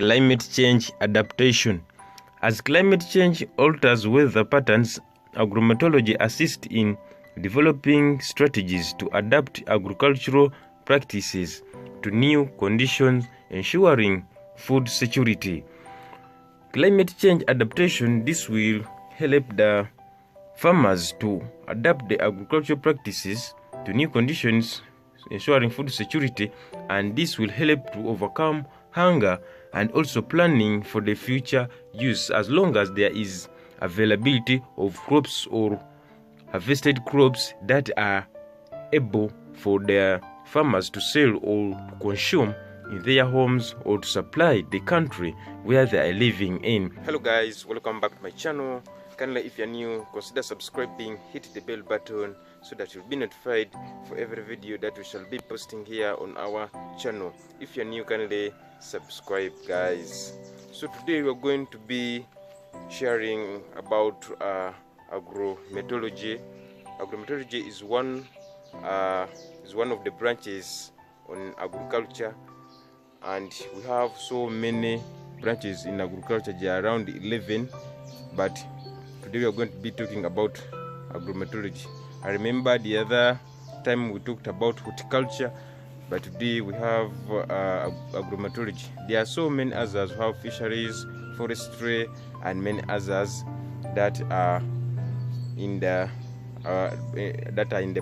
Climate change adaptation. As climate change alters weather patterns, agrometology assists in developing strategies to adapt agricultural practices to new conditions, ensuring food security. Climate change adaptation, this will help the farmers to adapt the agricultural practices to new conditions, ensuring food security, and this will help to overcome hunger and also planning for the future use, as long as there is availability of crops or harvested crops that are able for their farmers to sell or to consume in their homes or to supply the country where they are living in. Hello guys, welcome back to my channel. Kindly, if you're new, consider subscribing, hit the bell button so that you'll be notified for every video that we shall be posting here on our channel. If you're new, kindly subscribe guys. So today we're going to be sharing about agrometology. Agrometology is one of the branches on agriculture, and we have so many branches in agriculture. There are around 11, but today we are going to be talking about agrometology. I remember the other time we talked about horticulture, but today we have agrometology. There are so many others who have fisheries, forestry, and many others that are in the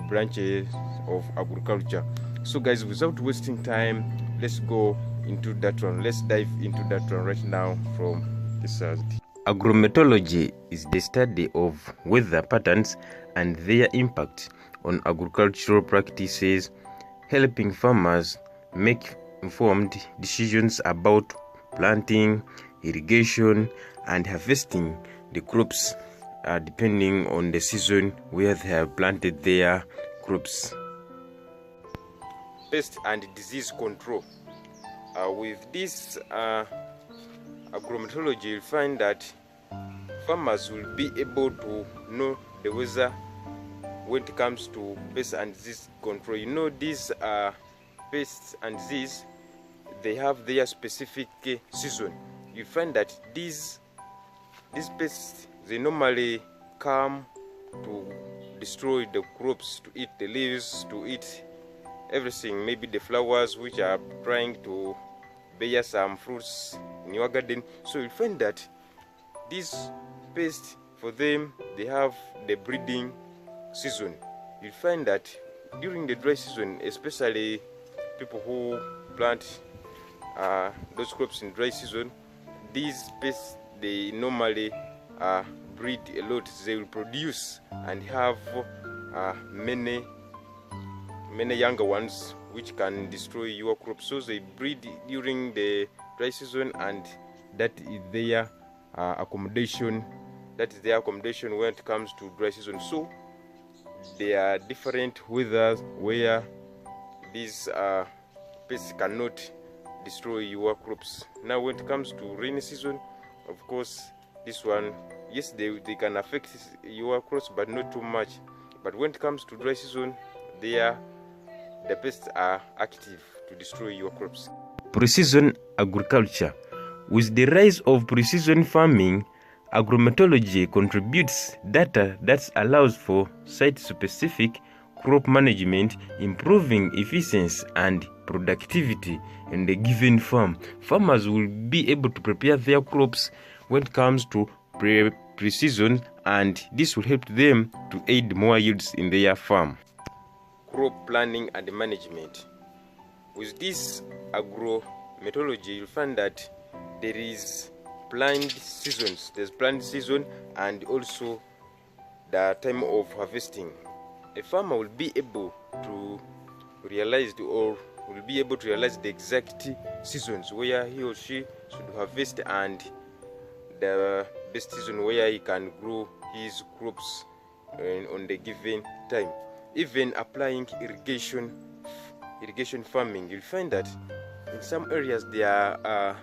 branches of agriculture. So guys, without wasting time, let's go into that one. Let's dive into that one right now from the start. Agrometology is the study of weather patterns and their impact on agricultural practices, helping farmers make informed decisions about planting, irrigation, and harvesting the crops depending on the season where they have planted their crops. Pest and disease control. With this agrometology, you'll find that farmers will be able to know the weather when it comes to pest and disease control. You know, these pests and disease, they have their specific season. You find that these pests, they normally come to destroy the crops, to eat the leaves, to eat everything, maybe the flowers which are trying to bear some fruits in your garden. So you find that these pests, for them, they have the breeding season. You find that during the dry season, especially people who plant those crops in dry season, these pests, they normally breed a lot. They will produce and have many younger ones which can destroy your crops. So they breed during the dry season, and that is their accommodation. That is their accommodation when it comes to dry season. So there are different weathers where these pests cannot destroy your crops. Now when it comes to rainy season, of course, this one, yes, they can affect your crops, but not too much. But when it comes to dry season, the pests are active to destroy your crops. Precision agriculture. With the rise of precision farming, agrometology contributes data that allows for site-specific crop management, improving efficiency and productivity in the given farm. Farmers will be able to prepare their crops when it comes to precision, and this will help them to aid more yields in their farm. Crop planning and management. With this agrometology, you'll find that there is planned seasons. There's planned season and also the time of harvesting. A farmer will be able to realize the exact seasons where he or she should harvest, and the best season where he can grow his crops on the given time. Even applying irrigation farming, you'll find that in some areas there are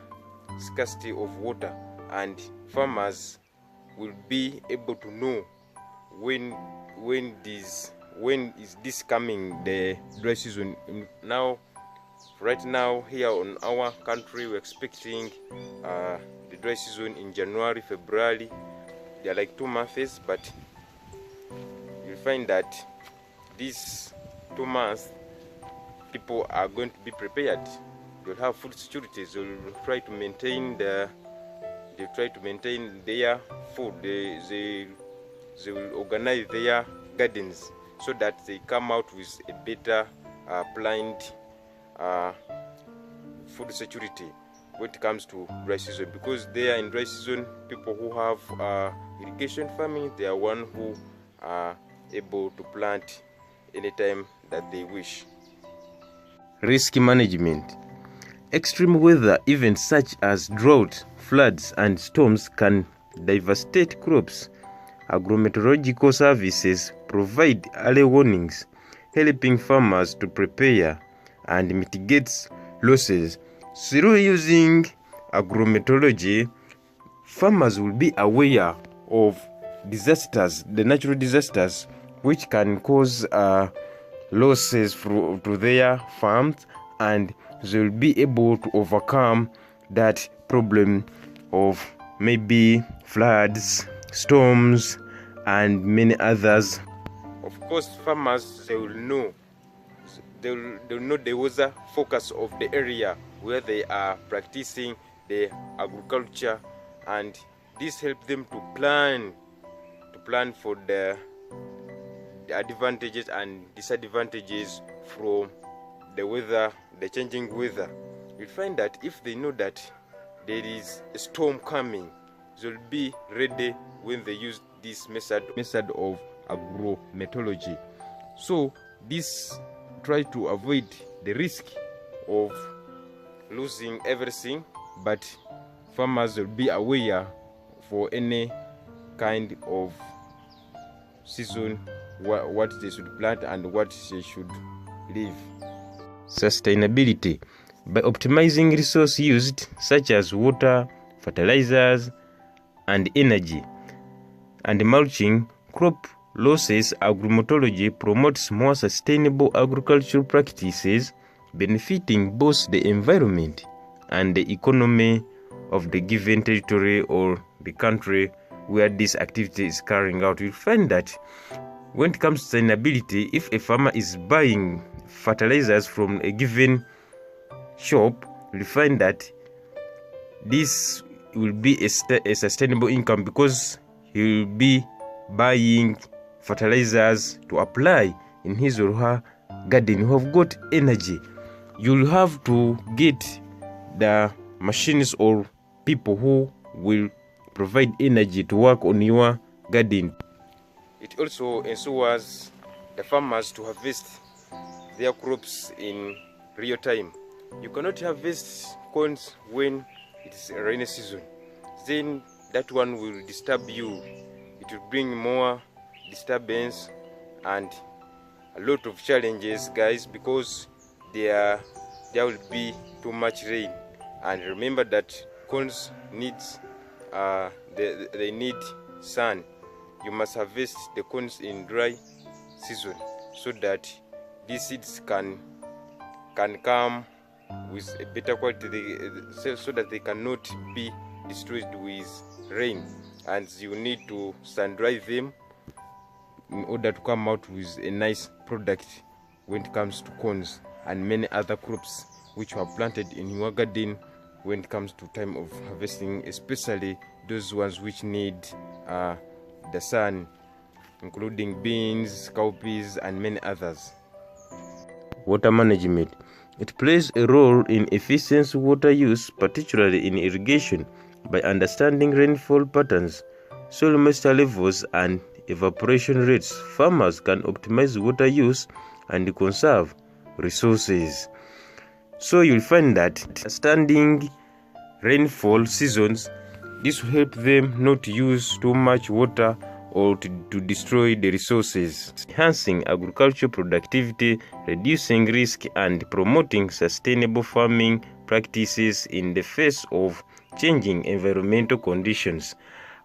scarcity of water, and farmers will be able to know when is this coming, the dry season. Now Right now, here on our country, we're expecting the dry season in January, February. They are like 2 months, but you'll find that these 2 months, people are going to be prepared. They'll have food security. They'll try to maintain their food. They will organize their gardens so that they come out with a better planned food security when it comes to dry season, because they are in dry season. People who have irrigation farming, they are one who are able to plant anytime that they wish. Risk management. Extreme weather events such as drought, floods, and storms can devastate crops. Agrometeorological services provide early warnings, helping farmers to prepare and mitigate losses. Through using agrometeorology, farmers will be aware of disasters, the natural disasters, which can cause losses to their farms, and they will be able to overcome that problem of maybe floods, storms, and many others. Of course, farmers, they will know the weather focus of the area where they are practicing the agriculture, and this helps them to plan for the advantages and disadvantages from the weather, the changing weather. You'll find that if they know that there is a storm coming, they'll be ready when they use this method of agrometeorology. So this try to avoid the risk of losing everything, but farmers will be aware for any kind of season what they should plant and what they should leave. Sustainability. By optimizing resource used such as water, fertilizers, and energy, and mulching crop losses, agrometeorology promotes more sustainable agricultural practices, benefiting both the environment and the economy of the given territory or the country where this activity is carrying out. You find that when it comes to sustainability, if a farmer is buying fertilizers from a given shop, you find that this will be a sustainable income, because he will be buying fertilizers to apply in his or her garden. You have got energy. You'll have to get the machines or people who will provide energy to work on your garden. It also ensures the farmers to harvest their crops in real time. You cannot harvest corns when it is a rainy season. Then that one will disturb you. It will bring more disturbance and a lot of challenges, guys, because there will be too much rain. And remember that corns needs they need sun. You must harvest the corns in dry season so that these seeds can come with a better quality, so that they cannot be destroyed with rain, and you need to sun dry them in order to come out with a nice product when it comes to corns and many other crops which were planted in your garden when it comes to time of harvesting, especially those ones which need the sun, including beans, cowpeas, and many others. Water management. It plays a role in efficient water use, particularly in irrigation. By understanding rainfall patterns, soil moisture levels, and evaporation rates, farmers can optimize water use and conserve resources. So you'll find that understanding rainfall seasons, this will help them not to use too much water or to destroy the resources, enhancing agricultural productivity, reducing risk, and promoting sustainable farming practices in the face of changing environmental conditions.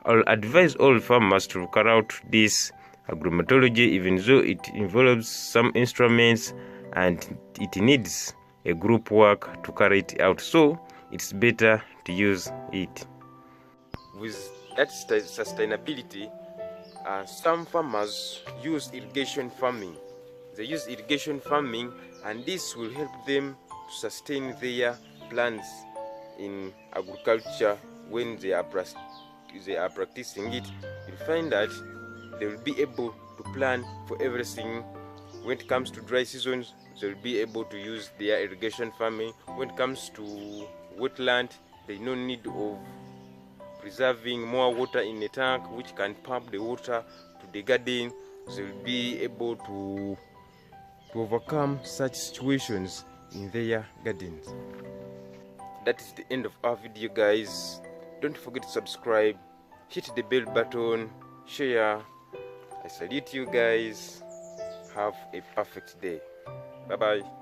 I'll advise all farmers to carry out this agrometallurgy, even though it involves some instruments and it needs a group work to carry it out, so it's better to use it. With that sustainability, some farmers use irrigation farming. They use irrigation farming, and this will help them to sustain their plans in agriculture. When they are practicing it, you'll find that they will be able to plan for everything. When it comes to dry seasons, they will be able to use their irrigation farming. When it comes to wetland, there is no need of preserving more water in a tank which can pump the water to the garden. They will be able to overcome such situations in their gardens. That is the end of our video, guys. Don't forget to subscribe, hit the bell button, share. I salute you guys. Have a perfect day. Bye bye.